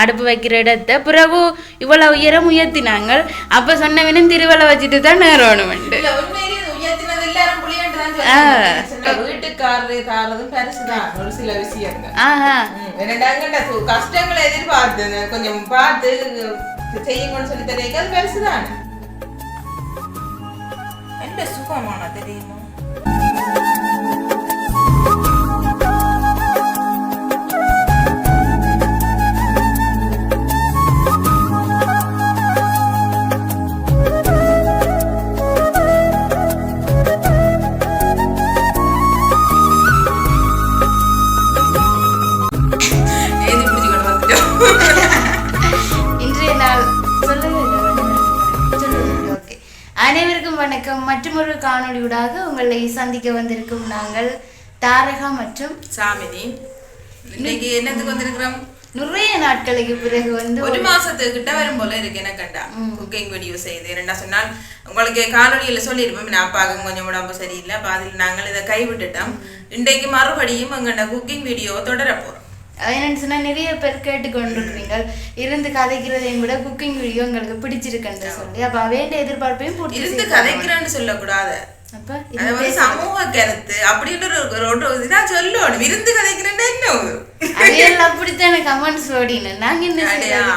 அடுப்பு வைக்கிற இடத்த பிறகு இவ்வளவு உயரம் உயர்த்தினாங்க. அப்ப சொன்னவனும் திருவலை வச்சுட்டு தான் நேரணும். வீட்டுக்காரரு தாரதும் பரிசுதான் ஒரு சில விஷயங்கள். கஷ்டங்களை எதிர்பார்த்து கொஞ்சம் பார்த்து செய்யுங்கன்னு சொல்லி தெரியுங்க, அது பரிசுதான். என்ன சுகமான தெரியுமா? அனைவருக்கும் வணக்கம். மற்றொரு காணொளியூடாக உங்களை சந்திக்க வந்திருக்கும் நாங்கள் தாரகா மற்றும் சாமினி. இன்னைக்கு என்னத்துக்கு வந்திருக்கிறோம்? நிறைய நாட்களுக்கு பிறகு ஒரு மாசத்துக்கிட்ட வரும் போல இருக்கு. என்ன கண்டா குக்கிங் வீடியோ செய்து என்ன சொன்னால் உங்களுக்கு காணொலியில சொல்லியிருப்போம். நான் அப்பாவுக்கு கொஞ்சம் உடம்பு சரியில்லை, பாதியில் நாங்கள் இதை கைவிட்டுட்டோம். இன்றைக்கு மறுபடியும் எங்கள்ட குக்கிங் வீடியோ தொடர போறோம். என்னன்னு சொன்னா நிறைய பேர் கேட்டுக்கொண்டிருக்கிறீங்க, இருந்து கதைக்கிறதையும் விட குக்கிங் வீடியோ உங்களுக்கு பிடிச்சிருக்குன்னு சொல்லி. அப்ப வேண்ட எதிர்பார்ப்பையும் இருந்து கதைக்கிறேன்னு சொல்லக்கூடாது, சமூக கருத்து அப்படின்னு சொல்லணும். விருந்து கதைக்கிறேன் அவியல் அப்படித்தானே கமெண்ட்ஸ் ஓடினு நாங்க என்ன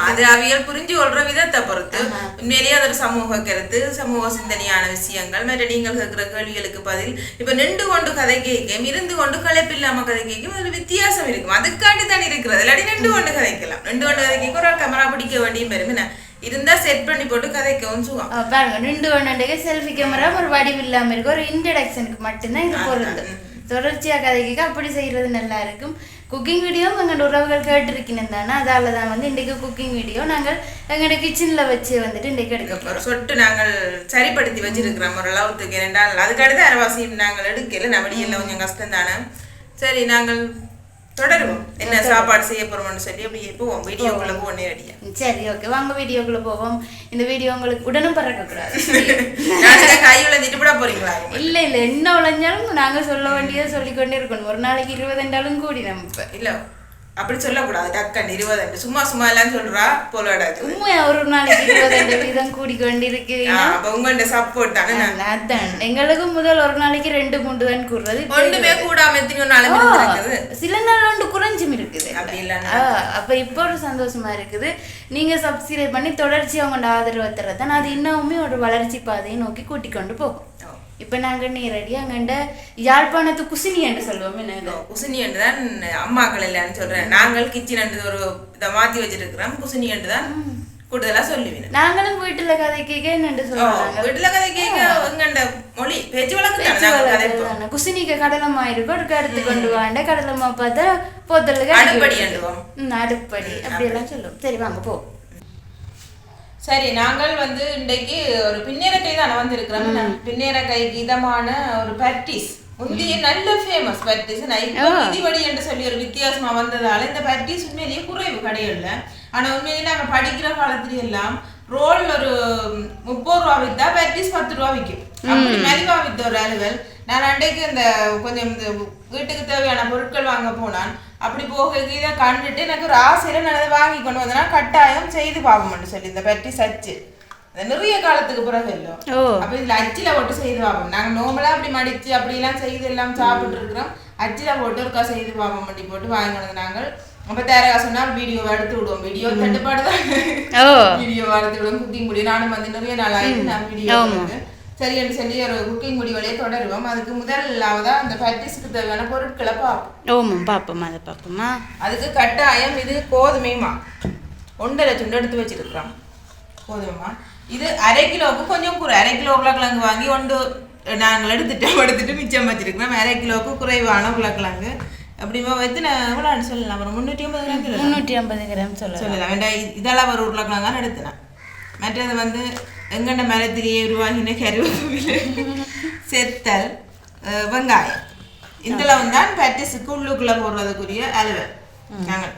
அது அவியல் புரிஞ்சு கொள்ற விதத்தை பொறுத்து. உண்மையிலேயே அது ஒரு சமூக கருத்து, சமூக சிந்தனையான விஷயங்கள். மற்ற நீங்கள் கேட்கிற கேள்விகளுக்கு பதில். இப்ப நின்று கொண்டு கதை கேட்கும், இருந்து கொண்டு களைப்பில்லாம கதை கேட்கும், ஒரு வித்தியாசம் இருக்கும். அதுக்காண்டி தான் இருக்கிறது. இல்லாட்டி நின்று கொண்டு கதைக்கலாம். நின்று கொண்டு கதை கேட்க ஒரு கேமரா பிடிக்க வேண்டியும் பெரும் என்ன இருந்தா செட் பண்ணி போட்டு கதைக்கவும் சுகம். பாருங்க, நின்று கொண்டு செல்ஃபி கேமரா ஒரு வடிவு இல்லாம இருக்கு. ஒரு இன்ட்ரடக்ஷனுக்கு மட்டும்தான் இது பொருள். தொடர்ச்சியா கதைக்க அப்படி செய்யறது நல்லா இருக்கும். குக்கிங் வீடியோ எங்களோட உறவுகள் கேட்டிருக்கீங்க தானே, அதால தான் இன்றைக்கு குக்கிங் வீடியோ நாங்கள் எங்களோட கிச்சன்ல வச்சு இன்றைக்கு எடுக்க போறோம். சொட்டு நாங்கள் சரிப்படுத்தி வச்சிருக்கிறோம் ஒரு அளவுக்கு. இரண்டால் அதுக்கடுத்து அரைவாசியும் நாங்கள் எடுக்கல. நம்மடியெல்லாம் கொஞ்சம் கஷ்டம் தானே. சரி, நாங்கள் தொடருவோம். என்ன சாப்பாடு செய்ய போறோம்னு சொல்லி அப்படியே போவோம். வீடியோக்குள்ள போவோம் நேரடியா. சரி, ஓகே, வாங்க வீடியோக்குள்ள போவோம். இந்த வீடியோ உங்களுக்கு உடனும் பறக்க கூடாது. கை உழைஞ்சிட்டு விட போறீங்களா? இல்ல என்ன உழைஞ்சாலும் நாங்க சொல்ல வேண்டியதை சொல்லிக்கொண்டே இருக்கணும். ஒரு நாளைக்கு 20 கூடி நம்ம இல்ல அப்படி சொல்லக்கூடாது. டக்கன் 20 சும்மா சும்மா எல்லாம் சொல்றா போலாடாது. உண்மையா ஒரு நாளைக்கு 20 வீதம் கூடிக்கொண்டிருக்கு. உங்கள்ட்ட சப்போர்ட் தானே. அதான் எங்களுக்கு முதல் ஒரு நாளைக்கு 2-3 தான் கூடுறது. ஒன்றுமே கூடாம எத்தனையோ நாள் இருக்குது. சில நாள் ஒன்று குறைஞ்சும் இருக்குது. அப்படி இல்ல அப்ப இப்போ ஒரு சந்தோஷமா இருக்குது. நீங்க சப்ஸ்கிரைப் பண்ணி தொடர்ச்சியா உங்களோட ஆதரவு தரதான் அது இன்னுமே ஒரு வளர்ச்சி பாதையை நோக்கி கூட்டிக் கொண்டு போகும். இப்ப நாங்க நேரடி அங்கண்ட யாழ்ப்பாணத்து குசினி என்று சொல்லுவோம். என்ன குசினி என்று தான் அம்மாக்கள் இல்லைன்னு சொல்றேன். நாங்கள் கிச்சன் என்று ஒரு இதை மாத்தி வச்சிருக்கிறோம். குசினி என்று தான் கூடுதலா சொல்லுவேன். நாங்களும் வீட்டுல கதை கேட்க என்று சொல்லுவாங்க. வீட்டுல கதை கேட்க எங்கண்ட மொழி பேச்சு வழக்கு குசினிக்கு கடலமா இருக்கும். ஒரு கருத்து கொண்டு வாண்ட கடலமா பார்த்தா போத்தலுக்கு அடுப்படி அண்டுவோம். அடுப்படி அப்படி எல்லாம் சொல்லுவோம். சரி, வாங்க போ. சரி, நாங்கள் இன்றைக்கு ஒரு பின்னேரக்கை தான் வந்திருக்கிறோம். பின்னேரக்கைக்கு இதமான ஒரு பர்டிஸ் முந்தைய நல்ல ஃபேமஸ் பர்டிஸ். இதுபடி என்று சொல்லி ஒரு வித்தியாசமா வந்ததால இந்த பர்டிஸ் உண்மையிலேயே குறைவு கடையில. ஆனா உண்மையிலேயே நாங்க படிக்கிற காலத்துல எல்லாம் ரோல் ஒரு 30 ரூபா வித்தா பர்டிஸ் 10 ரூபா விற்கும். அப்படி மலிவா வித்த ஒரு அலுவல். நான் அன்றைக்கு இந்த கொஞ்சம் வீட்டுக்கு தேவையான பொருட்கள் வாங்க போனான். அப்படி போக இதை கண்டுட்டு எனக்கு ஒரு ஆசையில நான் அதை வாங்கி கொண்டு வந்தேன்னா கட்டாயம் செய்து பார்ப்போம்னு சொல்லி இந்த பட்டி சச்சு நிறைய காலத்துக்கு பிறகு இல்லை. அப்ப இதுல அச்சில போட்டு செய்து பார்ப்போம். நாங்க நோம்பலா அப்படி மடிச்சு அப்படி எல்லாம் செய்து எல்லாம் சாப்பிட்டு இருக்கிறோம். அச்சில போட்டு ஒருக்கா செய்து பார்ப்போம் பண்ணி போட்டு வாங்கி கொண்டு நாங்கள். அப்ப தேரகா சொன்னால் வீடியோ எடுத்து விடுவோம். வீடியோ தட்டுப்பாடுதான். வீடியோ எடுத்து விடுவோம். குக்கிங் முடியும். நானும் நிறைய நாள் ஆயிடுச்சு நான் வீடியோ. சரி என்று சொல்லி ஒரு குக்கிங் முடிவுலையே தொடருவோம். அதுக்கு முதலாவதா அந்த பர்டிஸ்க்கு தேவையான பொருட்களை பார்ப்போம். அதை பார்ப்போமா? அதுக்கு கட்டாயம் இது கோதுமைமா 1.5 துண்டு எடுத்து வச்சிருக்கிறோம். கோதுமைமா இது 1/2 கிலோவுக்கு கொஞ்சம் குறை. 1/2 கிலோ உருளைக்கிழங்கு வாங்கி நாங்கள் எடுத்துட்டு மிச்சம் வச்சிருக்கிறோம். 1/2 கிலோவுக்கு குறைவான உருளைக்கிழங்கு. அப்படிமா எத்தனை எவ்வளோன்னு சொல்லலாம்? ஒரு 350 கிராம் சொல்லலாம். வேண்டாம், இதெல்லாம் ஒரு உருளைக்கிழங்கான்னு எடுத்துனேன். மற்றது எங்கண்ட மரத்திலேயே உருவாகின கருவேப்பிலை, செத்தல், வெங்காயம். இதெல்லாம் தான் பர்டிஸுக்கு உள்ளுக்குள்ள போடுறதுக்குரிய அலுவல். நாங்கள்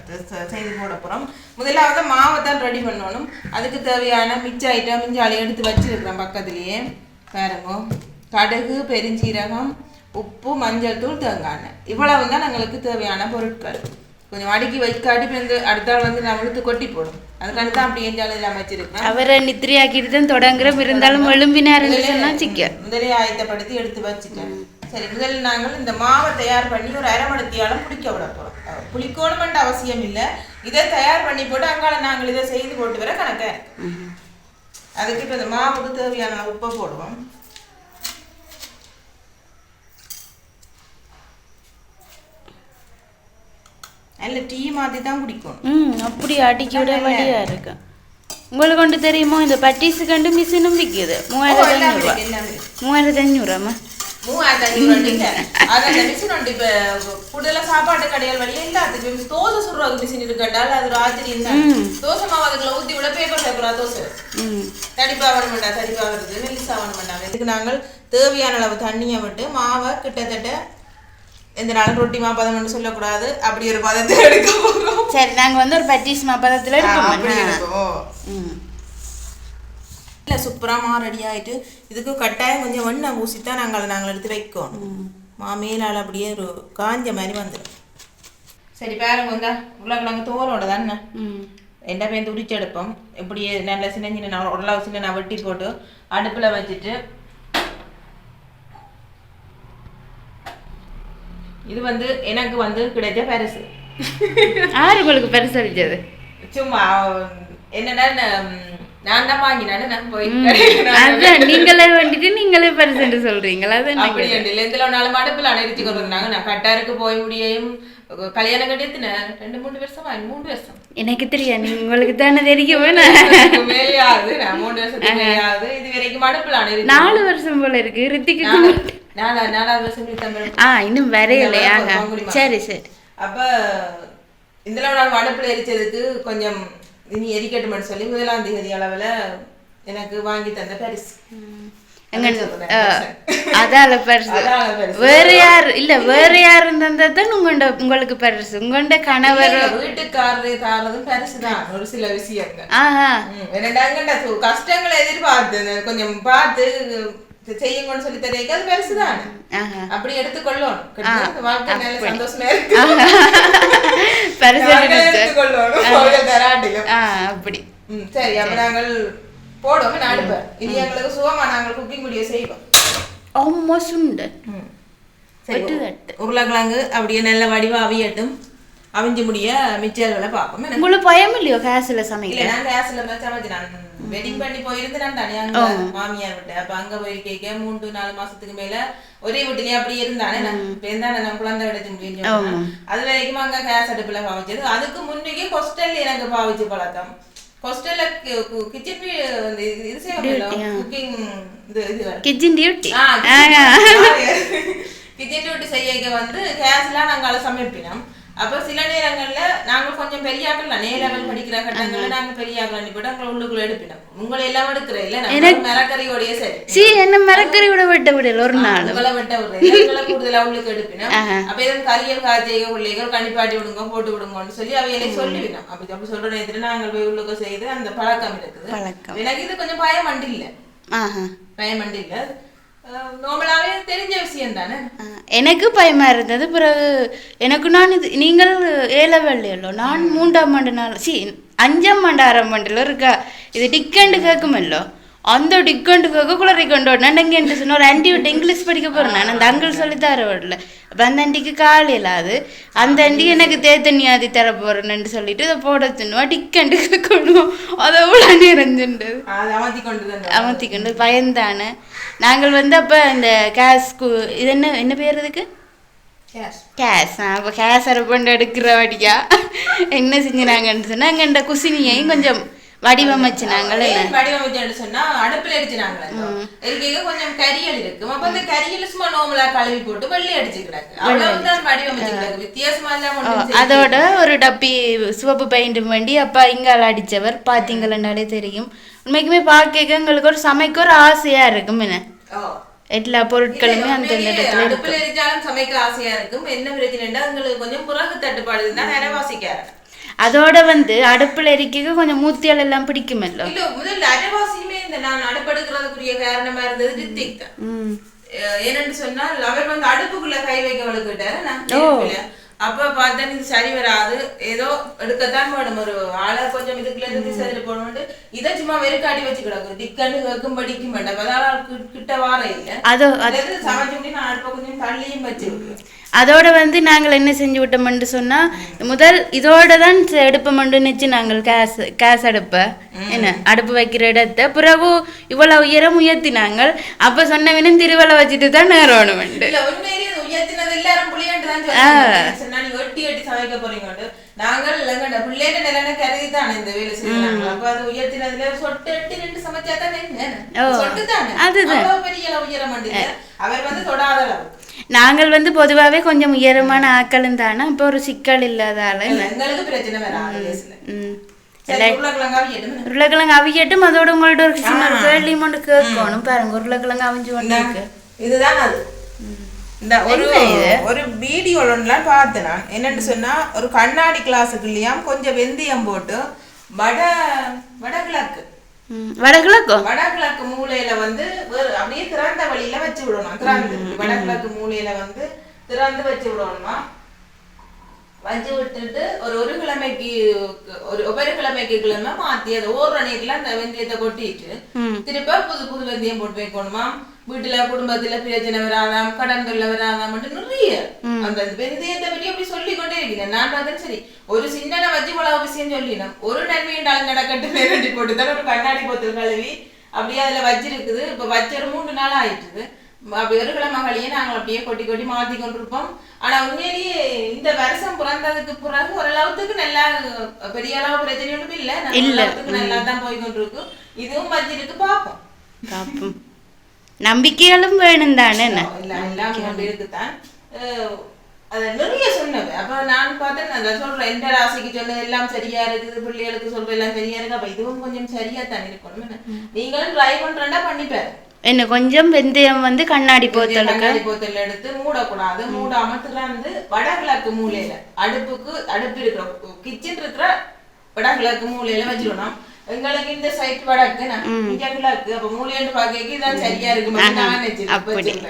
செய்து போட போகிறோம். முதலாவது மாவை தான் ரெடி பண்ணணும். அதுக்கு தேவையான மிச்ச ஐட்டம் மிஞ்சாலி எடுத்து வச்சிருக்கிறோம் பக்கத்துலேயே. பாருங்க, கடுகு, பெருஞ்சீரகம், உப்பு, மஞ்சள் தூள், தேங்காய் எண்ணெய். இவ்வளவு தான் எங்களுக்கு தேவையான பொருட்கள். கொஞ்சம் அடுக்கி வைக்காட்டி வந்து அடுத்தாள் வந்து நான் விழுத்து கொட்டி போடும். அதுக்காண்டி தான் அப்படி எஞ்சாலும் எல்லாம் வச்சிருக்கேன். அவரை நித்திரையாக்கிட்டு தான் தொடங்குற இருந்தாலும் எழும்பினாருன்னு சொன்னா சிக்க முதலே ஆயத்தப்படுத்தி எடுத்து வச்சுட்டேன். சரி, முதல்ல நாங்கள் இந்த மாவை தயார் பண்ணி ஒரு அரை மணித்தியாலும் புளிக்க விட போகிறோம். புளிக்கணுமென்ற அவசியம் இல்லை, இதை தயார் பண்ணி போட்டு அங்கால நாங்கள் இதை செய்து போட்டு வர கணக்காக இருக்கு. அதுக்கு இப்போ இந்த மாவுக்கு தேவையான உப்பை போடுவோம். நல்ல டீ மாதிரி தான் குடிக்கணும். அப்படி அடிக்க விட வழியா இருக்கு. உங்களுக்கு கொண்டு தெரியுமோ இந்த பட்டீஸு கண்டு மிஷினும் விற்கிது 3500. 3500 கூடுதலா சாப்பாட்டு கடைகள் வழியா எல்லாத்துக்கும் தோசை சுடுறது மிஷின் இருக்கட்டால் அது ராத்திரி தோசை மாவு அதுக்குள்ள ஊத்தி விட பேப்பர் பேப்பரா தோசை தடிப்பாவணும் வேண்டாம், தடிப்பாகிறது மெல்லிசாவணும் வேண்டாம். இதுக்கு நாங்கள் தேவையான அளவு தண்ணியை விட்டு மாவை கிட்டத்தட்ட எந்த நாளும் ரொட்டி மாப்பதம்னு சொல்லக்கூடாது, அப்படி ஒரு பதத்தில் எடுக்க போகிறோம். சரி, நாங்கள் வந்து ஒரு பட்டீஸ் மாப்பதத்தில் எடுப்போம். இல்லை, சூப்பராக ரெடி ஆகிட்டு இதுக்கு கட்டாயம் கொஞ்சம் வெண்ணெய் பூசித்தான் நாங்கள் எடுத்து வைக்கணும். மேலால் அப்படியே ஒரு காஞ்ச மாதிரி வந்துடும். சரி, பாருங்க வந்தா உருளைக்கிழங்கு தோலோட தானே என்ன பேருந்து உரிச்சு எடுப்போம். இப்படியே நல்ல சின்ன உருளை நான் வெட்டி போட்டு அடுப்பில் வச்சுட்டு இது வந்து எனக்கு வந்து கிடைச்ச பரிசு. யாரு உங்களுக்கு பரிசு அளிச்சது? சும்மா என்னன்னா நான் தான் வாங்கினானு நான் போய் நீங்களே வந்துட்டு நீங்களே பரிசு சொல்றீங்களா? அப்படி இல்லை, எந்த நாளும் அடுப்பில் அணைச்சி கொண்டிருந்தாங்க. நான் கட்டாருக்கு போய் முடியும் கல்யாணம் கட்டிட்டு 2-3 வருஷம் 3 வருஷம் எனக்கு தெரியாது, உங்களுக்கு தானே தெரியும். மேலேயாவது நான் 3 வருஷத்துக்கு மேலேயாவது இது வரைக்கும் அடுப்பில் அணை 4 வருஷம் போல இருக்கு. ரித்திக்கு 4வது வருஷம் இன்னும் வரையிலையா? சரி சரி. அப்ப இந்த நாள் அடுப்பில் எரிச்சதுக்கு கொஞ்சம் இனி எரிக்கட்டும்னு சொல்லி 1ஆம் தேதி அளவுல எனக்கு வாங்கி தந்த பரிசு. அதால பரிசு வேற யார் இல்ல, வேற யாரு தந்ததான் உங்களுக்கு பரிசு. உங்களோட கணவர் வீட்டுக்காரரே தாரதும் பரிசுதான். ஒரு சில விஷயங்கள் கஷ்டங்களை எதிர்பார்த்து கொஞ்சம் பார்த்து செய்யுங்கன்னு சொல்லி தெரியாது, அது பரிசுதான். அப்படி எடுத்துக்கொள்ளணும். வாழ்க்கை நல்ல சந்தோஷமா இருக்கு. அப்படி சரி. அப்ப நாங்கள் போடுவோம் அடுப்ப. இனி எங்களுக்கு சுகமா நாங்கள் குக்கிங் வீடியோ செய்வோம். உருளைக்கிழங்கு அப்படியே நல்ல வடிவா அவியட்டும். அவிஞ்சு முடிய மிச்சர்களை பார்ப்போம். உங்களுக்கு பயம் இல்லையோ கேஸ்ல சமைக்கல? நான் கேஸ்ல சமைச்சு நான் வெட்டிங் பண்ணி போயிருந்தேன் தானே அங்க மாமியார் விட்டு. அப்ப அங்க போய் கேட்க 3-4 மாசத்துக்கு மேல ஒரே வீட்டுலயே அப்படி இருந்தானே. நான் குழந்தை கிடைச்சு முடியும். அது வரைக்கும் அங்க கேஸ் அடுப்புல பாவிச்சது. அதுக்கு முன்னைக்கு ஹாஸ்டல்ல எனக்கு பாவிச்சு பழக்கம். ஹாஸ்டல்ல கிச்சன் இது செய்யணும், cooking kitchen duty kitchen duty செய்ய வந்து கேஸ்லாம் நாங்க சமைப்பினோம். அப்ப சில நேரங்கள்ல நாங்க கொஞ்சம் பெரியாக்கள் நேலவல் படிக்கிற கட்டங்கள்ல நாங்க பெரியாக்கள் அனுப்பிட்டு அங்க உள்ளுக்குள்ள எடுப்பினோம். உங்களை எல்லாம் எடுக்கிற இல்ல, மரக்கறியோடய சரி என்ன மரக்கறியோட வெட்ட விடல ஒரு நாள் உங்களை வெட்ட விடுற கூடுதலா உள்ளுக்கு எடுப்பினோம். அப்ப எதுவும் கரியல் காய்ச்சைக பிள்ளைகள் கண்டிப்பாட்டி விடுங்க போட்டு விடுங்கன்னு சொல்லி அவையிலே சொல்லிவிடும். அப்படி சொல்ற நேரத்துல நாங்கள் போய் உள்ளுக்க செய்து அந்த பழக்கம் இருக்குது. எனக்கு இது கொஞ்சம் பயமண்டு இல்ல, பயமண்டு இல்ல, நார்மலாவே தெரிஞ்ச விஷயம் தானே. எனக்கு பயமா இருந்தது. பிறகு எனக்கு நான் இது நீங்கள் ஏலவெள்ளியல்லோ, நான் 3ஆம் ஆண்டு நாள் 5ஆம் ஆண்டு 6ஆம் ஆண்டுல இருக்கா இது டிக்கெண்டு கேட்குமல்லோ, அந்த டிக்கெண்டு கேட்க குளறி கொண்டு நண்டங்க என்று சொன்ன ஒரு ஆண்டி விட்டு இங்கிலீஷ் படிக்க போறேன். நான் அந்த அங்கிள் சொல்லி தர வரல. அப்போ அந்த ஆண்டிக்கு காலையில் அது அந்த ஆண்டி எனக்கு தேத்தண்ணி ஆதி தர போறேன்னு சொல்லிட்டு இதை போட சொன்னுவா டிக்கெண்டு கேட்கணும். அதை அவ்வளோ நிறைஞ்சுண்டு அமர்த்தி கொண்டு பயந்தானே. நாங்கள் வந்து அப்போ இந்த கேஸ்க்கு இது என்ன பேர் இதுக்கு கேஸ். அப்போ கேஸ் அரப்பண்டு எடுக்கிற வாடியா என்ன செஞ்சுனாங்கன்னு சொன்னால் அங்கே இந்த குசினியையும் கொஞ்சம் வடிவமைச்சு நாங்களே வடிவமைச்சு சொன்னா அடுப்புல அடிச்சுனாங்க. கொஞ்சம் கரியல் இருக்கு. அப்ப அந்த கரியல் சும்மா நார்மலா கழுவி போட்டு வெள்ளை அடிச்சுக்கிறாங்க. அவ்வளவுதான் வடிவமைச்சுக்கிறாங்க. வித்தியாசமா எல்லாம் அதோட ஒரு டப்பி சிவப்பு பெயிண்ட் வேண்டி அப்பா இங்கால அடிச்சவர் பாத்தீங்கன்னாலே தெரியும். உண்மைக்குமே பார்க்க எங்களுக்கு ஒரு சமைக்க ஒரு ஆசையா இருக்கும். என்ன எல்லா பொருட்களுமே அந்த இடத்துல அடுப்புல எரிச்சாலும் சமைக்க ஆசையா இருக்கும். என்ன பிரச்சனைன்னா உங்களுக்கு கொஞ்சம் புறகு தட்டுப்பாடு இருந்தா நிறவாசிக்காரு. அதோட வந்து அடுப்புல எரிக்க கொஞ்சம் மூத்தியால் எல்லாம் பிடிக்குமല്ലോ. இல்ல முதல்ல அரைவாசியுமே இந்த நான் அடுப்படுக்கிறதுக்குரிய காரணமா இருந்தது ரித்திக் தான். ஏன்னு சொன்னா அவர் வந்து அடுப்புக்குள்ள கை வைக்க வளர்க்கிட்டாரு. அப்ப பார்த்தா இது சரி வராது, ஏதோ எடுக்கத்தான் வேணும், ஒரு ஆளை கொஞ்சம் இதுக்குள்ள இருந்து திசையில போடணும். இதை சும்மா வெறுக்காட்டி வச்சு கிடக்கும், திக்கன்னு கேட்கும் படிக்கும் வேண்டாம், அதால கிட்ட வார இல்லை. சமைச்சு நான் அடுப்ப கொஞ்சம் தள்ளியும் வச்சு விடுவேன். அதோட வந்து நாங்கள் என்ன செஞ்சு விட்டோம்னு சொன்னா, முதல் இதோட தான் எடுப்போம்னு நினைச்சு நாங்கள் கேஸ் அடுப்ப என்ன அடுப்பு வைக்கிற இடத்த பிறகு இவ்வளவு உயரம் உயர்த்தினாங்க. அப்ப சொன்னவனும் திருவள்ள வச்சுட்டு தான் நேரணும். நாங்கள் பிள்ளைங்க நிலன கருதி தானே இந்த வேலை செய்யறாங்க. அப்ப அது உயர்த்தினதுல சொட்டு எட்டு ரெண்டு சமைச்சா தானே சொட்டு தானே, அதுதான் பெரிய உயரம். அவர் வந்து தொடாத அளவு. நாங்கள் வந்து பொதுவாகவே கொஞ்சம் உயரமான ஆக்களும் தானே, இப்போ ஒரு சிக்கல் இல்லாதால எங்களுக்கு பிரச்சனை வராது. உருளைக்கிழங்கு அவியட்டும். அதோட உங்கள்ட்ட ஒரு சின்ன கேள்வியும் ஒன்று கேட்கணும் பாருங்க. உருளைக்கிழங்கு அவிஞ்சு கொண்டு இதுதான் அது. இந்த ஒரு வீடியோலாம் பார்த்தேன் நான். என்னன்னு சொன்னா, ஒரு கண்ணாடி கிளாஸுக்கு இல்லையா கொஞ்சம் வெந்தயம் போட்டு வடகிழக்கு மூலையில வந்து அப்படியே திறந்த வழியில வச்சு விடணும். திறந்து வடகிழக்கு மூலையில வந்து திறந்து வச்சு விடணுமா, வச்சு விட்டுட்டு ஒரு கிழமைக்கு ஒவ்வொரு கிழமை மாத்தி அதை ஓடுற நீர்ல அந்த வெந்தயத்தை கொட்டிட்டு திருப்ப புது வெந்தயம் போட்டு வைக்கணுமா. வீட்டுல குடும்பத்துல பிரச்சனை வராதாம், கடன் தொல்லை வராதாம், நிறைய அந்த வெந்தயத்தை பற்றி அப்படி சொல்லி கொண்டே இருக்கிறேன். நான் பார்த்தேன் சரி ஒரு சின்ன வச்சு இவ்வளவு விஷயம் சொல்லினோம், ஒரு நன்மை என்றாலும் நடக்கட்டு நேரடி போட்டுதான் ஒரு கண்ணாடி போத்தல் கழுவி அப்படியே அதுல வச்சிருக்குது. இப்ப வச்சு ஒரு 3 நாள் ஆயிட்டுது. அப்படி ஒரு கிழமைகளையே நாங்கள் அப்படியே கொட்டி கொட்டி மாத்தி கொண்டிருப்போம். ஆனா உண்மையிலேயே இந்த வருஷம் பிறந்ததுக்கு பிறகு ஓரளவுக்கு நல்லா பெரிய அளவு பிரச்சனை ஒன்றும் இல்லை, நல்ல நல்லா தான் போய் கொண்டிருக்கு. இதுவும் வச்சிருக்கு பார்ப்போம். நம்பிக்கைகளும் வேணும் தானே, எல்லாம் கொண்டு இருக்குதான். அதை நிறைய சொன்னது. அப்ப நான் பார்த்தேன் அதை சொல்றேன், எந்த ராசிக்கு சொன்னது எல்லாம் சரியா இருக்குது, பிள்ளைகளுக்கு சொல்ற எல்லாம் சரியா இருக்கு. அப்ப இதுவும் கொஞ்சம் சரியா தான் இருக்கணும். நீங்களும் ட்ரை பண்றேன்னா பண்ணிப்பாரு. என்ன கொஞ்சம் வெந்தயம் வந்து கண்ணாடி போத்தல் எடுத்து மூடக்கூடாது. மூடாம திறந்து வடகிழக்கு மூலையில அடுப்பு இருக்கிற கிச்சன் இருக்கிற வடகிழக்கு மூலையில வச்சிடணும். எங்களுக்கு இந்த சைட் வடக்கு கிழக்கு, அப்ப மூலையில பாக்க இதான் சரியா இருக்கு.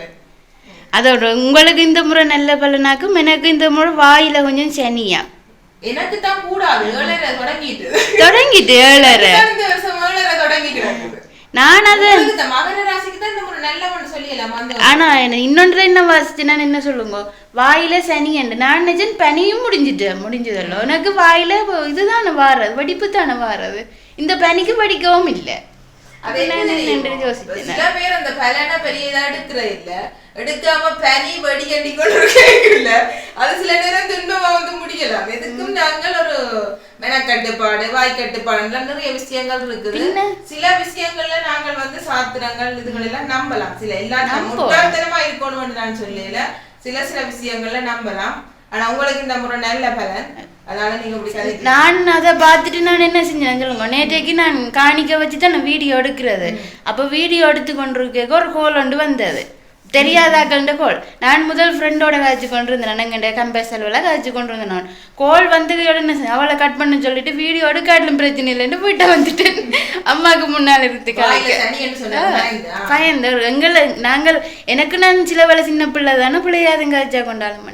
அதோட உங்களுக்கு இந்த முறை நல்ல பலனாக்கும், எனக்கு இந்த முறை வாயில கொஞ்சம் சனியா. எனக்கு தான் கூடாது 7:30 தொடங்கிட்டு 7:30 நான் அது ஆனா இன்னொன்று என்ன வாசிச்சுன்னா என்ன சொல்லுங்க, வாயில சனி என்று நான் நினைச்சேன். பனியும் முடிஞ்சதല്ലോ. எனக்கு வாயில இதுதானே வாரது, வெடிப்பு தானே வாரது. இந்த பனிக்கு படிக்கவும் இல்லை. சில பேர் அந்த பலனை பெரியதா எடுக்கிறது இல்ல, எடுக்காம பனி வடி கட்டி கொண்டு அது சில நேரம் துன்பமா வந்து முடியலாம். எதுக்கும் நாங்கள் ஒரு மெனக்கட்டுப்பாடு வாய்க்கட்டுப்பாடு நிறைய விஷயங்கள் இருக்குது. சில விஷயங்கள்ல நாங்கள் வந்து சாத்திரங்கள் இதுகள் எல்லாம் நம்பலாம். சில எல்லாத்தையும் முட்டாள்தனமா இருக்கணும்னு நான் சொல்லல, சில விஷயங்கள்ல நம்பலாம். ஆனா உங்களுக்கு இந்த முறை நல்ல பலன். நான் அதை பார்த்துட்டு நான் என்ன செஞ்சேன் சொல்லுங்க, நேற்றைக்கு நான் காணிக்க வச்சுதான் நான் வீடியோ எடுக்கிறது. அப்போ வீடியோ எடுத்து கொண்டிருக்க ஒரு கோல் ஒன்று வந்தது, தெரியாதாக்கள்ன்ற கோல். நான் முதல் ஃப்ரெண்டோட காய்ச்சி கொண்டு இருந்தேன், எங்கிட்ட கம்பேர் செலவில் காய்ச்சி கொண்டு இருந்தேன். நான் கோல் வந்தது என்ன அவளை கட் பண்ண சொல்லிட்டு வீடியோ எடுக்காட்டிலும் பிரச்சனை இல்லைன்னு போயிட்டு வந்துட்டேன். அம்மாவுக்கு முன்னால் இருந்து பயந்து நாங்கள் எனக்கு நான் சில வேலை சின்ன பிள்ளை தானே பிள்ளையாதுங்க காய்ச்சா கொண்டாலும்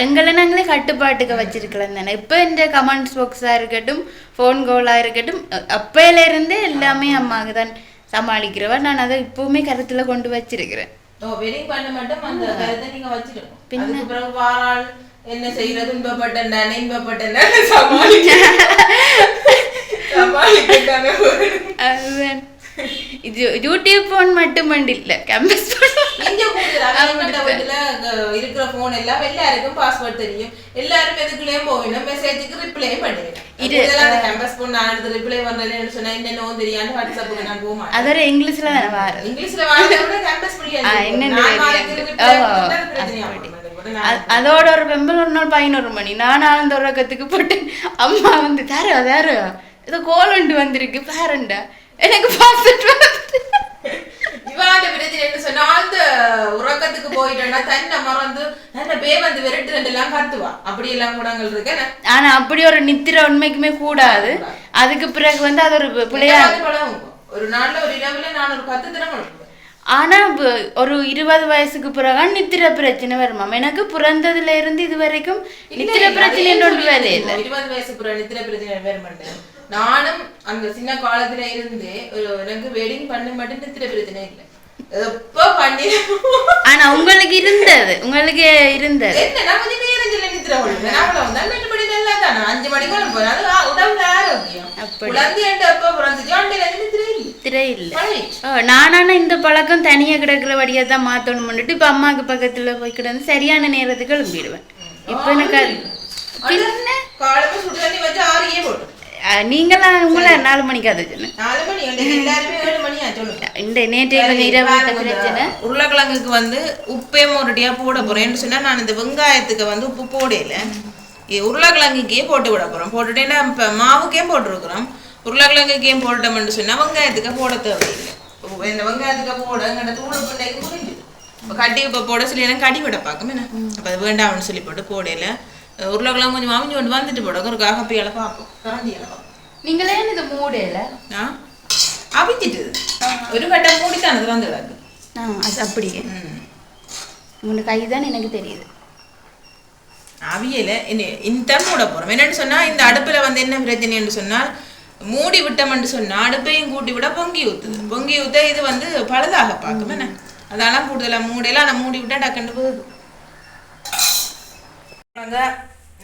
எங்களை நாங்களே கட்டுப்பாட்டுக்கு வச்சிருக்கலாம் தானே. இப்போ இந்த கமெண்ட்ஸ் பாக்ஸா இருக்கட்டும், போன் கோலா இருக்கட்டும், அப்பையில இருந்தே எல்லாமே அம்மாவுக்கு தான் சமாளிக்கிறவா. நான் அதை இப்பவுமே கருத்துல கொண்டு வச்சிருக்கிறேன். என்ன செய்யறது, இது யூடியூப் போன் மட்டும் இல்ல, கேம்பஸ் இருக்கிற போன் எல்லாம் எல்லாருக்கும் பாஸ்வேர்ட் தெரியும். எல்லாரும் எதுக்குள்ளேயும் போகணும், மெசேஜுக்கு ரிப்ளை பண்ணுவேன். கேம்பஸ் போன் நான் எடுத்து ரிப்ளை பண்றேன்னு சொன்னா என்னென்னோ தெரியாது. வாட்ஸ்அப்புக்கு நான் போக மாட்டேன். அதோட இங்கிலீஷ்ல வார இங்கிலீஷ்ல வாரத கேம்பஸ் அதோட ஒரு பெம்பல் ஒரு நாள் 11 மணி நான் ஆனந்த உறக்கத்துக்கு போட்டு அம்மா வந்து தாரோ ஏதோ கோல் ஒன்று வந்திருக்கு பாருண்டா, எனக்கு பாஸ்வேர்ட் இவ அப்பாண்ட பிரச்சனை சொன்னா அந்த உறக்கத்துக்கு போயிட்டேன்னா தன்னை மறந்து தன்னை பேய் வந்து விரட்டு எல்லாம் கத்துவா அப்படி எல்லாம் கூடங்கள் இருக்கு. ஆனா அப்படி ஒரு நித்திரை உண்மைக்குமே கூடாது. அதுக்கு பிறகு வந்து அது ஒரு பிள்ளையா ஒரு நாள்ல ஒரு இரவுல நான் ஒரு 10 தினம் எழுப்புவேன். ஆனா ஒரு 20 வயசுக்கு பிறகு நித்திர பிரச்சனை வருமாம். எனக்கு பிறந்ததுல இருந்து இது வரைக்கும் நித்திர பிரச்சனை ஒன்று வேலை இல்லை. 20 வயசு பிறகு நித்திர பிரச்சனை வர மாட்டேன். நானும் அந்த சின்ன காலத்துல இருந்து எனக்கு வெட்டிங் பண்ண மட்டும் நித்திர பிரச்சனை இல்லை. எப்ப பண்ணி ஆனா உங்களுக்கு இருந்தது என்ன நான் கொஞ்சம் நேரம் சொல்ல நித்திர கொள்வேன். அவ்வளவு தான். மற்றபடி நல்லா தானே 5 மணிக்கு போறேன். அது உடம்புல ஆரோக்கியம். குழந்தை எப்ப பிறந்துச்சு அண்டையில நித்திரை இல்லை. நானா இந்த பழக்கம் தனியா கிடக்குற வழியா தான் மாத்தணும் பண்ணிட்டு இப்ப அம்மாவுக்கு பக்கத்துல போய் கிடந்து சரியான நேரத்துக்கு எழும்பிடுவேன். இப்ப எனக்கு காலமே சுடு தண்ணி வச்சு 6 போட்டு நீங்களாம் உங்களை 4 மணிக்கு அது உருளைக்கிழங்குக்கு வந்து உப்பே மொரட்டியா போட போறேன்னு சொன்னா நான் இந்த வெங்காயத்துக்கு வந்து உப்பு போடல. உருளைக்கிழங்குக்கே போட்டு விட போறோம். போட்டுட்டேன்னா இப்ப மாவுக்கே போட்டுருக்குறோம். உருளைக்கிழங்குக்கே போட்டோம்னு சொன்னா வெங்காயத்துக்கு போட தேவையில்லை. இந்த வெங்காயத்துக்கு போட எங்கிட்ட தூள் பிள்ளைக்கு முடிஞ்சு இப்போ கட்டி உப்பை போட சொல்லி எனக்கு கட்டி விட பார்க்கும் என்ன அப்போ அது வேண்டாம்னு சொல்லி போட்டு போடையில உருளைக்கிழங்கு கொஞ்சம் அவிஞ்சு கொண்டு வந்துட்டு போடுங்க ஒரு காகப்பியால பார்ப்போம் கரண்டியால பார்ப்போம். நீங்களே இது மூடையில அவிஞ்சிட்டு ஒரு கட்டம் மூடித்தான் அது வந்து கிடக்கு. அது அப்படியே உங்களுக்கு கைதான் எனக்கு தெரியுது. அவியல இந்த மூட போறோம். என்னன்னு சொன்னா இந்த அடுப்புல வந்து என்ன பிரச்சனைன்னு சொன்னால் மூடி விட்டோம்னு சொன்னா அடுப்பையும் கூட்டி விட பொங்கி ஊத்துது. பொங்கி ஊத்த இது வந்து பழுதாக பார்க்கும் என்ன அதெல்லாம் கூடுதலாக மூடையில ஆனால் மூடி விட்டா டக்குன்னு போகுது.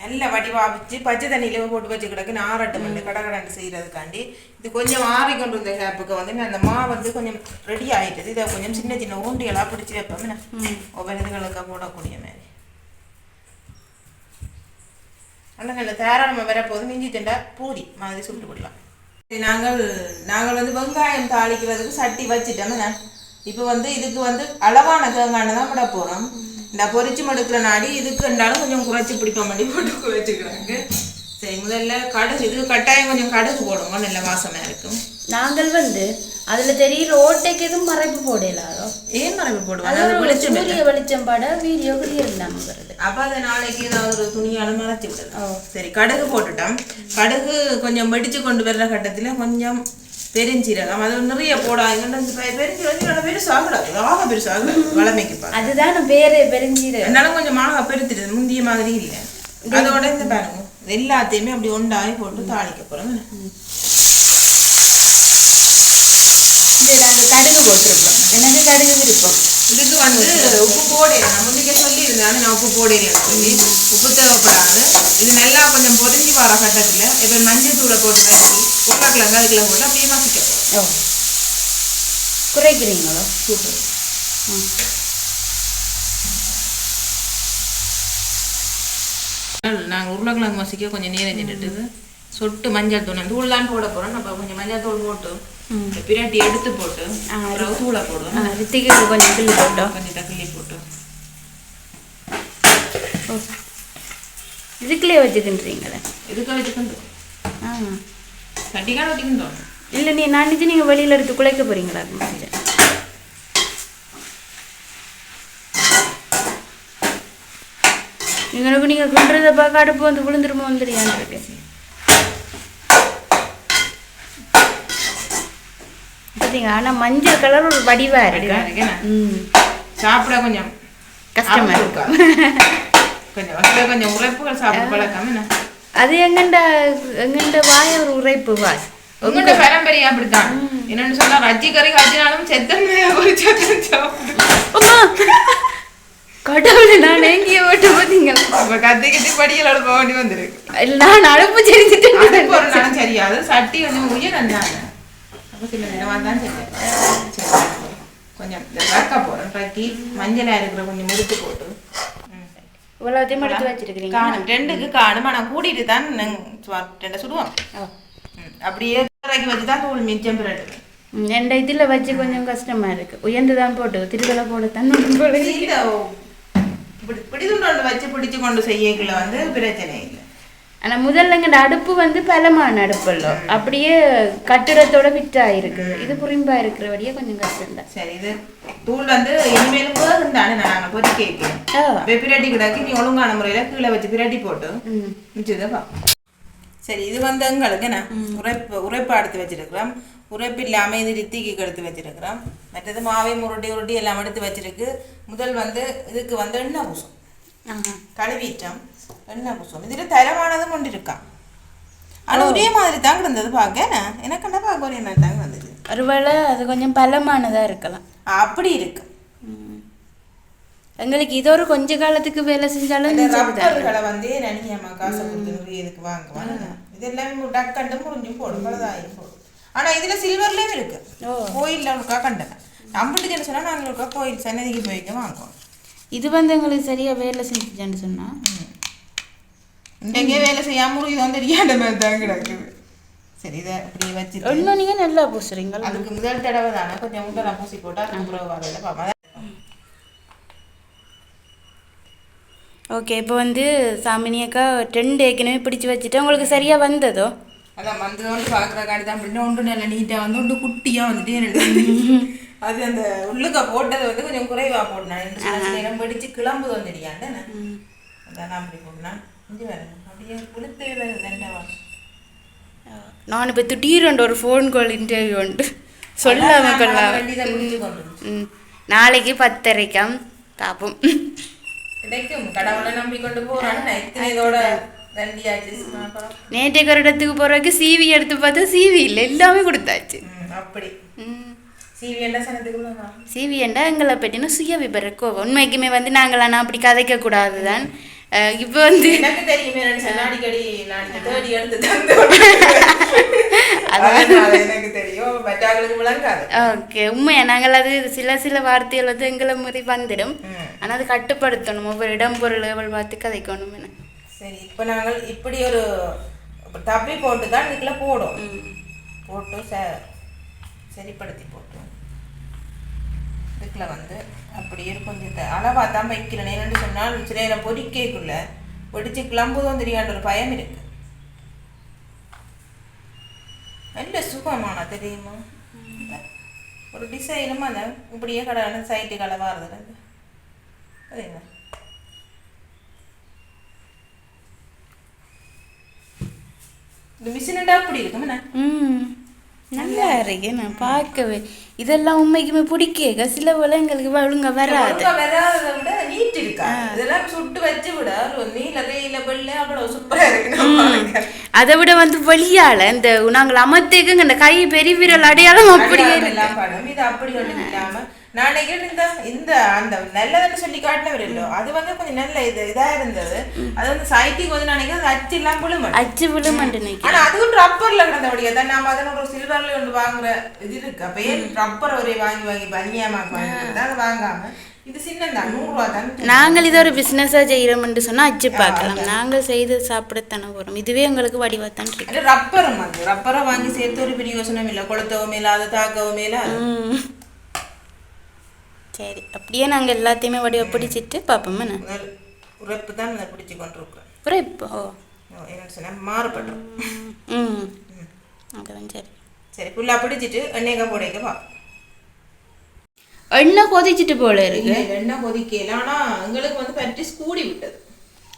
நல்ல வடிவா வச்சு பச்சை தண்ணியில போட்டு வச்சு கிடக்கு ஆறட்டு மணி கடகடன்னு செய்யறதுக்காண்டி இது கொஞ்சம் ஆறி கொண்டு வந்த கேப்புக்கு வந்து அந்த மா வந்து கொஞ்சம் ரெடி ஆயிட்டது. இதை கொஞ்சம் சின்ன சின்ன ஊண்டிகளா பிடிச்சி வைப்போம் ஒவ்வொரு இதுகளுக்கு போடக்கூடிய மாதிரி நல்ல நல்ல தாராளமாக வரப்போது மிஞ்சி தண்டா பூரி மாதிரி சுட்டு விடலாம். நாங்கள் வந்து வெங்காயம் தாளிக்கிறதுக்கு சட்டி வச்சுட்டோம். இப்போ வந்து இதுக்கு வந்து அளவான தேங்காய் தான் விட போகிறோம். இந்த பொரிச்சு மடுக்கிற நாடி இதுக்கு இருந்தாலும் கொஞ்சம் குறைச்சி பிடிக்க மாட்டி போட்டு குறைச்சிக்கிறாங்க. சரி முதல்ல கடுகு இது கட்டாயம் கொஞ்சம் கடுகு போடுவோம் நல்ல வாசமாக இருக்கும். நாங்கள் வந்து அதில் தெரியுற ஓட்டைக்கு எதுவும் மறைப்பு போடலாதோ ஏன் மறைப்பு போடுவாங்க சூரிய வெளிச்சம் பட வீடியோ கிளியர் இல்லாமல் வருது. அப்போ அதை நாளைக்கு ஏதாவது ஒரு துணியால் மறைச்சி விடுது. சரி கடுகு போட்டுட்டோம். கடுகு கொஞ்சம் வெடிச்சு கொண்டு வர்ற கட்டத்தில் கொஞ்சம் பெருஞ்சீரகம் அது நிறைய போடாங்க. பெருஞ்சீரகம் பெருசாகக்கூடாது ஆக பெருசாக வளமைக்குப்பா அதுதான் பேரு பெருஞ்சீரகம் என்னாலும் கொஞ்சம் மாக பெருத்துட்டு முந்திய மாதிரி இல்லை. அதோட இந்த பாருங்க எல்லாத்தையுமே அப்படி ஒன்றாகி போட்டு தாளிக்க போகிறோம். நாங்கள் கடுகு போட்டிருப்போம். எனக்கு கடுகு விருப்பம். இதுக்கு வந்து உப்பு போடல நான் முன்னுக்கே சொல்லியிருந்தேன். நான் உப்பு போடலைன்னு சொல்லி உப்பு தேவைப்படாது. இது நல்லா கொஞ்சம் பொரிஞ்சு வர கட்டத்தில் இப்போ மஞ்சள் தூளை போட்டு வச்சு உருளைக்கிழங்கு அதுக்குள்ள போட்டு அப்படியே மசிக்க போகிறோம். குறைக்கிறீங்களோ சூப்பர். நாங்கள் உருளைக்கிழங்கு மசிக்க கொஞ்சம் நேரம் நின்றுட்டு சொட்டு மஞ்சள் தூள் தூள்லாம் போட போகிறோம். நம்ம கொஞ்சம் மஞ்சள் தூள் போட்டு பிரட்டி எடுத்து போட்டு தூளை போடுவோம். கொஞ்சம் கிள்ளி போட்டோம் கொஞ்சம் கிள்ளி போட்டு இதுக்குள்ளேயே வச்சுக்கின்றீங்களே இதுக்கு வச்சுக்கின்றோம். கட்டிக்கான வச்சுக்கின்றோம் இல்லை நீ நினச்சி நீங்கள் வெளியில் எடுத்து குழைக்க போகிறீங்களா? எங்களுக்கு நீங்கள் கிண்டுறதை பார்க்க அடுப்பு வந்து விழுந்துருமோ வந்துடுயான்னு இருக்கு. பார்த்தீங்க ஆனால் மஞ்சள் கலர் ஒரு வடிவாக இருக்கு. சாப்பிட கொஞ்சம் கஷ்டமா இருக்கு. கொஞ்சம் உரைப்புகள் சாப்பிட பழக்கம். அது எங்கண்ட வாய் ஒரு உரைப்பு வாய் உங்கள்கிட்ட பரம்பரையா அப்படித்தான். என்னன்னு சொன்னா ரஜ்ஜி கறி காய்ச்சினாலும் செத்தன்மையா கடவுளை நான் எங்கேயோ ஓட்டு பார்த்தீங்களா? கத்தி கத்தி படியலோட போக வேண்டி வந்துருக்கு. நான் அடுப்பு சரிஞ்சிட்டு சரியா அது சட்டி கொஞ்சம் உயர் வந்தாங்க. அப்போ சில நேரம் தான் சரி கொஞ்சம் ரக்க போகிறோம். ரக்கி மஞ்சளாக இருக்கிற கொஞ்சம் முறுக்கு போட்டு இவ்வளோத்தையும் எடுத்து வச்சிருக்கிறீங்க. காணும் 2க்கு காணும். ஆனால் கூட்டிகிட்டு தான் 2 சுடுவோம். அப்படியே இறக்கி வச்சு தான் தூள் மிச்சம் பிறகு 2 இதில் வச்சு கொஞ்சம் கஷ்டமாக இருக்குது. உயர்ந்து தான் போட்டு திருதலை போட தண்ணி பிடித்துண்டு வச்சு பிடிச்சு கொண்டு செய்யக்குள்ள வந்து பிரச்சனை இல்லை. ஆனா முதல்ல எங்க அடுப்பு வந்து பலமான அடுப்பல்லோ அப்படியே கட்டிடத்தோட ஃபிட் ஆயிருக்குது. இது புரிம்பா இருக்கிறபடியே கொஞ்சம் கஷ்டம் தான். சரி இது தூள் வந்து இனிமேலும் வேறுந்தானே நாங்கள் பொறி கேட்கிறேன் பிரட்டி கிடாக்கி நீ ஒழுங்கான முறையில கீழே வச்சு பிரட்டி போட்டு மிச்சதப்பா. சரி இது வந்து எங்களுக்கு என்ன உரைப்பா எடுத்து வச்சிருக்கிறோம். உரைப்பு இல்லாமல் இது ரித்திக்கு எடுத்து வச்சிருக்கிறோம். மற்றது மாவை உருட்டி எல்லாம் எடுத்து வச்சிருக்கு. முதல் வந்து இதுக்கு வந்து எண்ணெய் பூசம் கழுவிட்டோம். எண்ணெய் பூசம் இதில் தரமானதும் கொண்டு இருக்கான். ஆனால் ஒரே மாதிரி தான் இருந்தது பார்க்க. எனக்கு என்ன பார்க்க ஒரே மாதிரி தாங்க வந்தது. ஒருவேளை அது கொஞ்சம் பலமானதா இருக்கலாம். அப்படி இருக்கு. எங்களுக்கு இது ஒரு கொஞ்ச காலத்துக்கு வேலை செஞ்சாலும் ரப்பர்களை வந்து நினைக்காம காசை கொடுத்து இதுக்கு வாங்குவாங்க. இது எல்லாமே டக்கண்டு முடிஞ்சும் போடும் பலதாயும் போடும். ஆனால் இதில் சில்வர்லேயும் இருக்கு. கோயிலில் உனக்கா கண்டேன் நம்மளுக்கு என்ன சொன்னால் நாங்கள் இருக்கா கோயில் சன்னதிக்கு போய்க்க வாங்குவோம். இது வந்து எங்களுக்கு சரியா வேலை செஞ்சுச்சான்னு சொன்னா இன்றைக்கே வேலை செய்யாமல் இது வந்து தெரியாத மாதிரி தான் கிடக்குது. சரி இதை இப்படி வச்சு இன்னும் நீங்கள் நல்லா பூசுறீங்க. அதுக்கு முதல் தடவை தானே கொஞ்சம் முதல்ல பூசி போட்டால் அதுக்கு பிறகு வரையில பார்ப்போம். ஓகே இப்போ வந்து சாமினியக்கா 2 ஏற்கனவே பிடிச்சி வச்சுட்டு உங்களுக்கு சரியா வந்ததோ? அதான் வந்து வந்து பார்க்குறக்காண்டி தான் அப்படின்னா ஒன்று நல்ல நீட்டாக வந்து ஒன்று குட்டியாக வந்துட்டு அது அந்த உள்ளுக்க போட்டது வந்து கொஞ்சம் குறைவாக போட்டேன். நேரம் பிடிச்சி கிளம்பு வந்துடியாண்டு அதான் நான் அப்படி போட்டேன். இஞ்சி வரேன் அப்படியே கொடுத்து ரெண்டாவா நான் இப்போ திடீரெண்டு ஒரு ஃபோன் கால் இன்டர்வியூ உண்டு சொல்லாம கொள்ளாம நாளைக்கு 10:30 பார்ப்போம். கிடைக்கும் கடவுளை நம்பி கொண்டு போகிறான்னு இதோட நேற்றைக்கு ஒரு இடத்துக்கு போறதுக்கு சிவி எடுத்து பார்த்தா சிவி இல்லை எல்லாமே கொடுத்தாச்சு. அப்படி சிவி என்றா எங்களை பற்றின சுய விபர கோவம். உண்மைக்குமே வந்து நாங்களாம் அப்படி கதைக்க கூடாதுதான். இப்போ வந்து எனக்கு தெரியுமே அடிக்கடி தேடி எடுத்து எனக்கு தெரியும் விளங்காது. ஓகே உண்மையா நாங்கள் அது சில வார்த்தைகள் வந்து எங்களை முறை வந்துடும். ஆனால் அது கட்டுப்படுத்தணும். ஒவ்வொரு இடம் பொருள் பார்த்து கதைக்கணும். என்ன சரி இப்போ நாங்கள் இப்படி ஒரு தப்பி போட்டு தான் இதுக்குள்ள போடும் போட்டு சரிப்படுத்தி போட்டோம். இதுக்குள்ள வந்து அப்படியே கொஞ்சம் அளவாக தான் வைக்கிறேன். என்னென்னு சொன்னால் சில நேரம் பொறிக்கைக்குள்ள பொடிச்சு கிளம்புதும் தெரியாத ஒரு பயம் இருக்கு. நல்ல சுகமான தெரியுமா ஒரு டிசைனும் அந்த இப்படியே கடை சைட்டுக்கு அளவாக இருந்தது. அது என்ன இந்த மிஷினடா அப்படி இருக்குமே நல்லா இருக்கு. நான் பார்க்கவே இதெல்லாம் உண்மைக்குமே பிடிக்க சில போல எங்களுக்கு ஒழுங்கா வராது. வராததை விட நீட் இருக்கா இதெல்லாம் சுட்டு வச்சு விட நீல கையில வெள்ளை அவ்வளவு சூப்பரா இருக்கு. அதை விட வந்து வெளியால இந்த நாங்கள் அமர்த்தேக்குங்க இந்த கை பெரிய விரல் அடையாளம் அப்படியே படம் இது அப்படி ஒன்றும் இல்லாம நான் நினைக்கிறேன் இந்த அந்த நல்லதுன்னு சொல்லி காட்டினவர் இல்லோ அது வந்து கொஞ்சம் நல்ல இதா இருந்தது. அது வந்து சைட்டிக்கு வந்து நினைக்கிறேன் அச்சு எல்லாம் விழுமண்டு. ஆனா அதுவும் ரப்பர்ல கிடந்தபடியா தான் நாம அதனோட ஒரு சில்வர்ல கொண்டு வாங்குற இது இருக்கு. அப்ப ஏன் ரப்பர் ஒரே வாங்கி பனியாமா அதை வாங்காம இது சின்னதான் 100 ரூபா தான். நாங்கள் இதை ஒரு பிசினஸா செய்யறோம்னு சொன்னா அச்சு பார்க்கலாம். நாங்கள் செய்து சாப்பிடத்தானே போறோம். இதுவே உங்களுக்கு வடிவாத்தான் இருக்கு. ரப்பரும் வந்து ரப்பரை வாங்கி சேர்த்து ஒரு பெரிய யோசனம் இல்லை. கொளுத்தவும் மேல அதை தாக்கவும் மேல. சரி அப்படியே நாங்கள் எல்லாத்தையுமே வடிவ பிடிச்சிட்டு பார்ப்போம். உரைப்பு தான் பிடிச்சி கொண்டு இருக்கோம். உரைப்பு என்னன்னு சொன்னால் மாறுபடுறோம். அதுதான் சரி சரி ஃபுல்லாக பிடிச்சிட்டு எண்ணெய்க்கா போடைக்க பார்ப்போம். எண்ணெய் கொதிச்சிட்டு போல இருக்கு. எண்ணெய் கொதிக்கல ஆனால் எங்களுக்கு வந்து பற்றி கூடி விட்டது.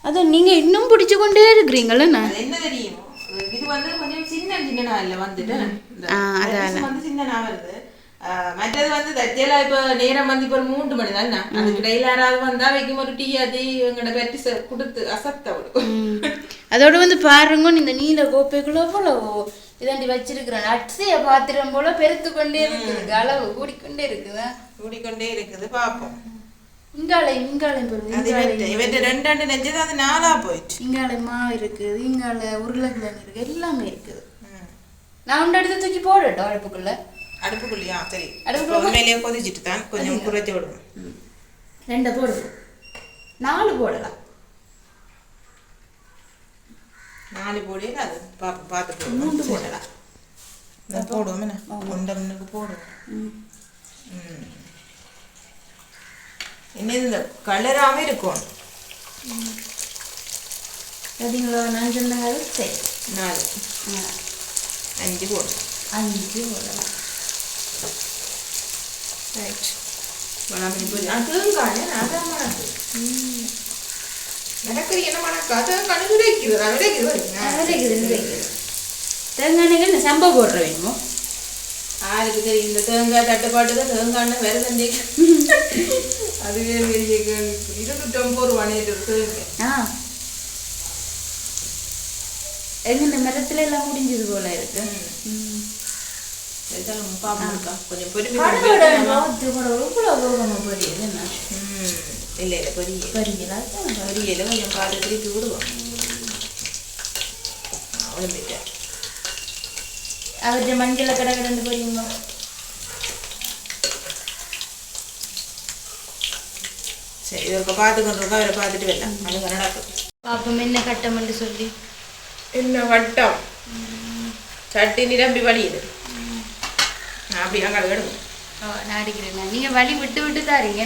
அதான் நீங்கள் இன்னும் பிடிச்சி கொண்டே இருக்கிறீங்களா? என்ன தெரியுமோ இது வந்து கொஞ்சம் சின்ன இல்லை வந்துட்டு வந்து சின்ன வருது. மற்றது வந்து தச்சேலா இப்போ நேரம் வந்து இப்போ 3 மணி தானே அதுக்கு டெய்லி யாராவது வந்தா வைக்கும் ஒரு டீ அது எங்கள்ட பெட்டி கொடுத்து அசத்த விடும். அதோட வந்து பாருங்க இந்த நீல கோப்பைக்குள்ள போல இதாண்டி வச்சிருக்கிறேன். அட்சைய பாத்திரம் போல பெருத்து கொண்டே இருக்குது. அளவு கூடிக்கொண்டே இருக்குது பார்ப்போம். இங்காலையும் இவற்றை 2 நெஞ்சது அது 4 போயிடுச்சு. இங்காலை மாவு இருக்குது, இங்கால உருளைக்கிழங்கு இருக்கு, எல்லாமே இருக்குது. நான் உண்ட எடுத்து தூக்கி போடட்டும் அடுப்புக்குள்ளையா? சரி உண்மையிலேயே கொதிச்சுட்டு தான் கொஞ்சம் குறைச்சி விடுவோம். 2 போடுவோம், 4 போடலாம். 4 போடியே அது பார்த்து போடுவோம். 3 போடலாம். போடுவோம் என்ன 1 போடுவோம். இன்னும் இந்த கலராகவே இருக்கும். பார்த்தீங்களா நான் சொன்னது சரி 4 5 போடலாம் 5 போடலாம். ரைட் வளமணி போய் தேங்காய் அதான் மணக்கு எனக்கு என்ன மணக்கு அதான் கணக்கு விதைக்குது. தேங்காய்க்கு என்ன சம்பா போடுற வேணுமோ? யாருக்கு தெரியும் இந்த தேங்காய் தட்டுப்பாட்டு தான் தேங்காய்னு வேற தந்தை அதுவே பெரிய 250 ரூபா தேங்காய். எங்க மரத்துல எல்லாம் முடிஞ்சது போல இருக்கு. கொஞ்சம் பொறுமை இல்லை இல்லை பொரியல கொஞ்சம் பால் திருப்பி விடுவோம். அவற்றை மஞ்சளை கடை கடந்து போறீங்களா? சரி இவருக்கு பார்த்துக்கொண்டு இருக்கோம். அவரை பார்த்துட்டு வரலாம். அது நடக்கும். பாப்பம் என்ன கட்டம்னு சொல்லி என்ன வட்டம் சட்டி நிரம்பி வலியுது. நான் அப்படி அங்கே எடுக்கும். நான் அடிக்கிறேன். நீங்க வலி விட்டு விட்டு தாரீங்க.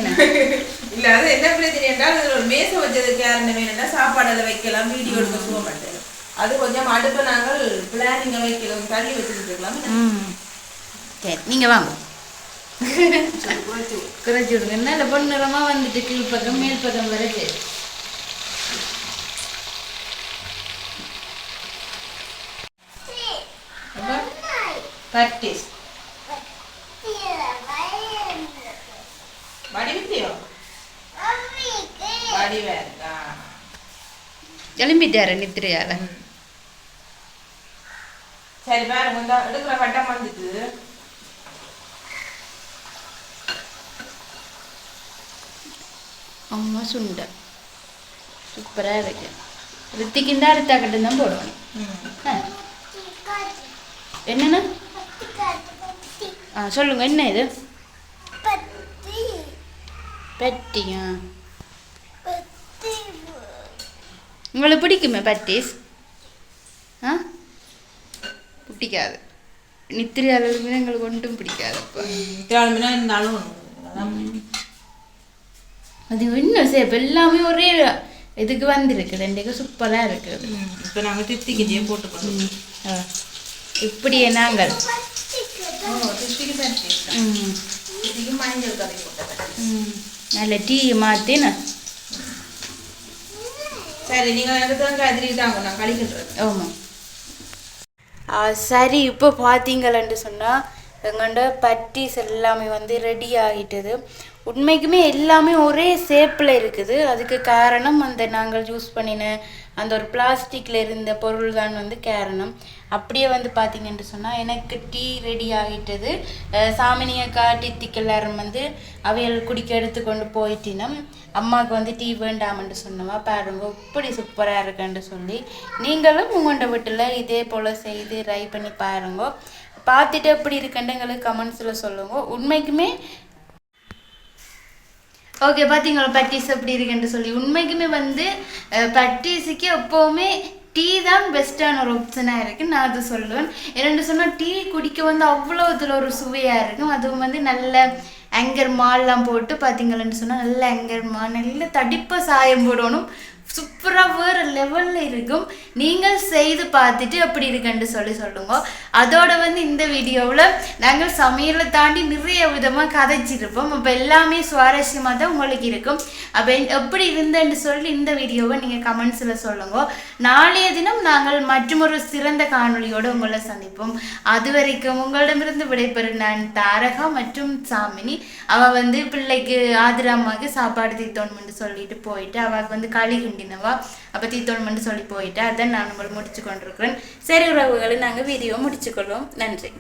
இல்லை அது என்ன பிரச்சனை என்றால் அதில் ஒரு மேசை வச்சதுக்கு காரணம் என்னென்னா சாப்பாடில் வைக்கலாம், வீடியோ எடுக்க போக மாட்டேன். அது கொஞ்சம் அடுப்பை நாங்கள் பிளானிங்கை வைக்கலாம், தள்ளி வச்சுட்டு இருக்கலாம். சரி நீங்கள் வாங்க குறைச்சி விடுங்க. நல்ல பொன்னிறமாக வந்துட்டு கீழ் பக்கம் மேல் பக்கம் வர சரி. பிராக்டிஸ் வடிவித்தியோ வடிவேறா கிளம்பிட்டாரு நித்திரையால. சரி பாருங்க இந்த எடுக்கிற வட்டம் வந்துட்டு அம்மா சுண்டை சூப்பராக இருக்கு. ரித்திக்குண்டா அரித்தா கட்டு தான் போடுவேன். என்னன்னா சொல்லுங்க என்ன இது? பட்டியா? உங்களுக்கு பிடிக்குமே பட்டீஸ்? பிடிக்காது. நித்திரையாளர்களுமே எங்களுக்கு ஒன்றும் பிடிக்காது. இருந்தாலும் அது இன்னும் சேப் எல்லாமே ஒரே இதுக்கு வந்திருக்கு. ரெண்டுக்கு சூப்பராக இருக்குது. இப்போ நாங்கள் தித்திக்கு போட்டுக்கணும். இப்படியே நாங்கள் மஞ்சள் கறி போட்டு நல்ல டீ மாற்றின. சரி நீங்கள் எனக்கு தேங்காய் தாங்க நான் கழிக்கின்றேன். ஆமாம் சரி. இப்போ பார்த்தீங்களன்னு சொன்னால் எங்கள்ட பட்டீஸ் எல்லாமே வந்து ரெடி ஆகிட்டது. உண்மைக்குமே எல்லாமே ஒரே ஷேப்பில் இருக்குது. அதுக்கு காரணம் அந்த நாங்கள் யூஸ் பண்ணின அந்த ஒரு பிளாஸ்டிக்கில் இருந்த பொருள் தான் வந்து காரணம். அப்படியே வந்து பார்த்தீங்கன்னு சொன்னால் எனக்கு டீ ரெடி ஆகிட்டது. சாமினியக்கா டித்திக்கு எல்லாரும் வந்து அவையல் குடிக்க எடுத்துக்கொண்டு போயிட்டினோம். அம்மாவுக்கு வந்து டீ வேண்டாமன்னு சொன்னவா பாருங்க இப்படி சூப்பராக இருக்குன்னு சொல்லி நீங்களும் உங்கள்கிட்ட வீட்டில் இதே போல் செய்து ட்ரை பண்ணி பாருங்க. பார்த்துட்டு எப்படி இருக்குன்னு எங்களுக்கு கமெண்ட்ஸில் சொல்லுங்க. உண்மைக்குமே ஓகே பார்த்தீங்களா பட்டீஸ் எப்படி இருக்குன்னு சொல்லி. உண்மைக்குமே வந்து பட்டீஸுக்கு எப்போவுமே டீ தான் பெஸ்ட்டான ஒரு ஆப்ஷனாக இருக்குது. நான் அது சொல்லுவேன். என்னென்னு சொன்னால் டீ குடிக்க வந்து அவ்வளோ இதில் ஒரு சுவையாக இருக்கும். அதுவும் வந்து நல்ல ஆங்கர் மால்லாம் போட்டு பார்த்தீங்களன்னு சொன்னால் நல்ல ஆங்கர் மா நல்ல தடிப்பாக சாயம் போடணும். சூப்பராக வேறு லெவலில் இருக்கும். நீங்கள் செய்து பார்த்துட்டு அப்படி இருக்குன்னு சொல்லுங்க. அதோட வந்து இந்த வீடியோவில் நாங்கள் சமையலை தாண்டி நிறைய விதமாக கதைச்சிருப்போம். அப்போ எல்லாமே சுவாரஸ்யமாக தான் உங்களுக்கு இருக்கும். அப்போ எப்படி இருந்தேன்னு சொல்லி இந்த வீடியோவை நீங்கள் கமெண்ட்ஸில் சொல்லுங்க. நாளைய தினம் நாங்கள் மற்றொரு சிறந்த காணொலியோடு உங்களை சந்திப்போம். அது வரைக்கும் உங்களிடமிருந்து விடைபெறும் நான் தாரகா மற்றும் சாமினி. அவள் வந்து பிள்ளைக்கு ஆதிராமாவுக்கு சாப்பாடு தீத்தோணும்னு சொல்லிட்டு போயிட்டு அவளுக்கு வந்து களி கிண்டினவா அப்போ தீத்தோணும்னு சொல்லி போயிட்டு அதான் நான் உங்களை முடிச்சு கொண்டிருக்கிறேன். சரி உறவுகளை நாங்கள் வீடியோ முடிச்சுக்கொள்வோம். நன்றி.